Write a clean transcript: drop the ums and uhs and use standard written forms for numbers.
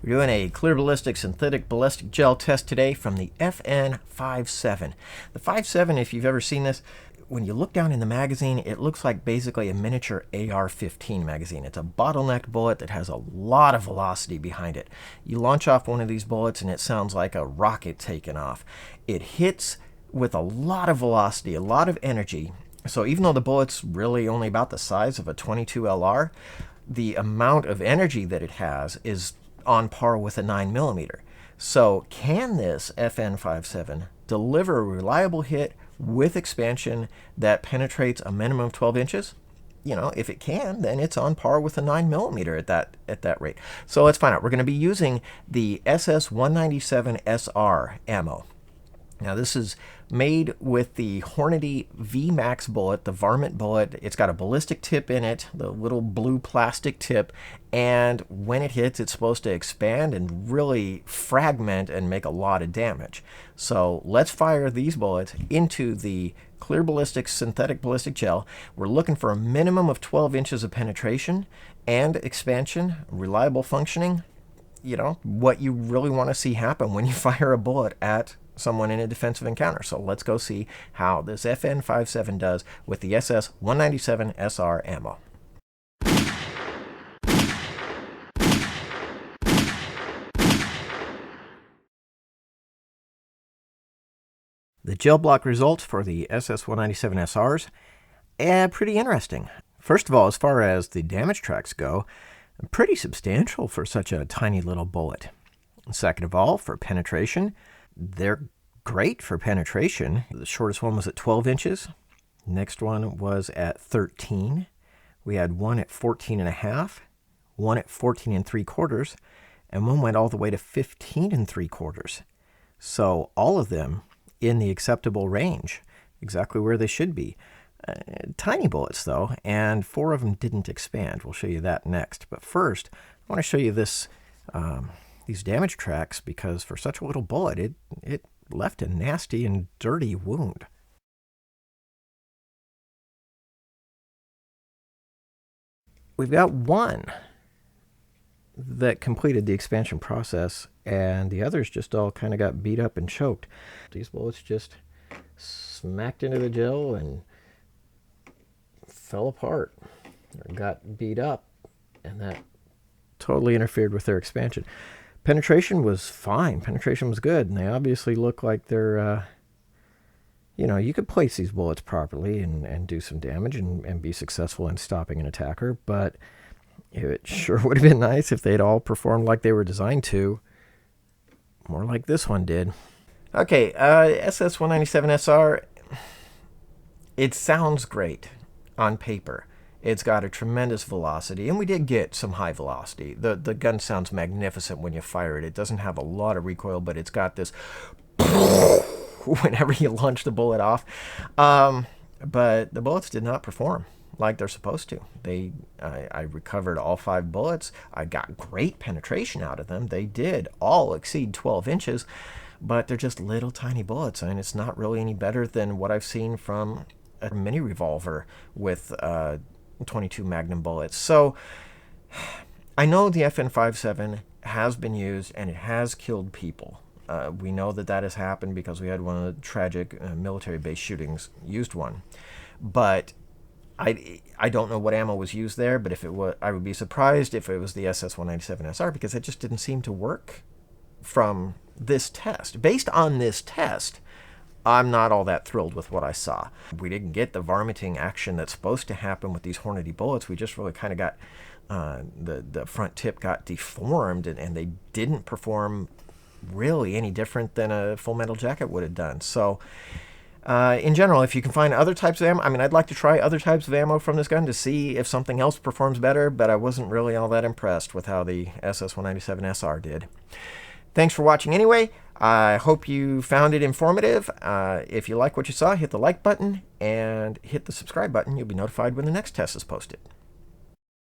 We're doing a ClearBallistics synthetic ballistic gel test today from the FN5.7. The 5.7, if you've ever seen this, when you look down in the magazine, it looks like basically a miniature AR-15 magazine. It's a bottlenecked bullet that has a lot of velocity behind it. You launch off one of these bullets and it sounds like a rocket taking off. It hits with a lot of velocity, a lot of energy. So even though the bullet's really only about the size of a .22 LR, the amount of energy that it has is on par with a 9mm. So can this FN5.7 deliver a reliable hit with expansion that penetrates a minimum of 12 inches? You know, if it can, then it's on par with a 9mm at that rate. So let's find out. We're going to be using the SS197SR ammo. Now this is made with the Hornady VMAX bullet, the varmint bullet. It's got a ballistic tip in it, the little blue plastic tip, and when it hits, it's supposed to expand and really fragment and make a lot of damage. So let's fire these bullets into the ClearBallistics synthetic ballistic gel. We're looking for a minimum of 12 inches of penetration and expansion, reliable functioning. You know, what you really want to see happen when you fire a bullet at someone in a defensive encounter. So let's go see how this FN5.7 does with the SS197SR ammo. The gel block results for the SS197SRs, pretty interesting. First of all, as far as the damage tracks go, pretty substantial for such a tiny little bullet. Second of all, for penetration, they're great for penetration. The shortest one was at 12 inches. Next one was at 13. We had one at 14.5, one at 14.75, and one went all the way to 15.75. So all of them in the acceptable range, exactly where they should be. Tiny bullets though, and 4 of them didn't expand. We'll show you that next. But first, I want to show you this these damage tracks, because for such a little bullet, it left a nasty and dirty wound. We've got one that completed the expansion process, and the others just all kind of got beat up and choked. These bullets just smacked into the gel and fell apart, or got beat up, and that totally interfered with their expansion. Penetration was fine. Penetration was good, and they obviously look like they're, you know, you could place these bullets properly and do some damage and be successful in stopping an attacker, but it sure would have been nice if they'd all performed like they were designed to, more like this one did. Okay, SS197SR, it sounds great on paper. It's got a tremendous velocity, and we did get some high velocity. The gun sounds magnificent when you fire it. It doesn't have a lot of recoil, but it's got this whenever you launch the bullet off. But the bullets did not perform like they're supposed to. I recovered all 5 bullets. I got great penetration out of them. They did all exceed 12 inches, but they're just little tiny bullets, and it's not really any better than what I've seen from a mini revolver with 22 Magnum bullets. So I know the FN5.7 has been used and it has killed people. We know that has happened because we had one of the tragic military base shootings used one. But I don't know what ammo was used there, but if it was, I would be surprised if it was the SS197SR, because it just didn't seem to work from this test. Based on this test, I'm not all that thrilled with what I saw. We didn't get the varminting action that's supposed to happen with these Hornady bullets. We just really kind of got, the front tip got deformed, and they didn't perform really any different than a Full Metal Jacket would have done. So in general, if you can find other types of ammo, I mean, I'd like to try other types of ammo from this gun to see if something else performs better, but I wasn't really all that impressed with how the SS197SR did. Thanks for watching anyway. I hope you found it informative. If you like what you saw, hit the like button and hit the subscribe button. You'll be notified when the next test is posted.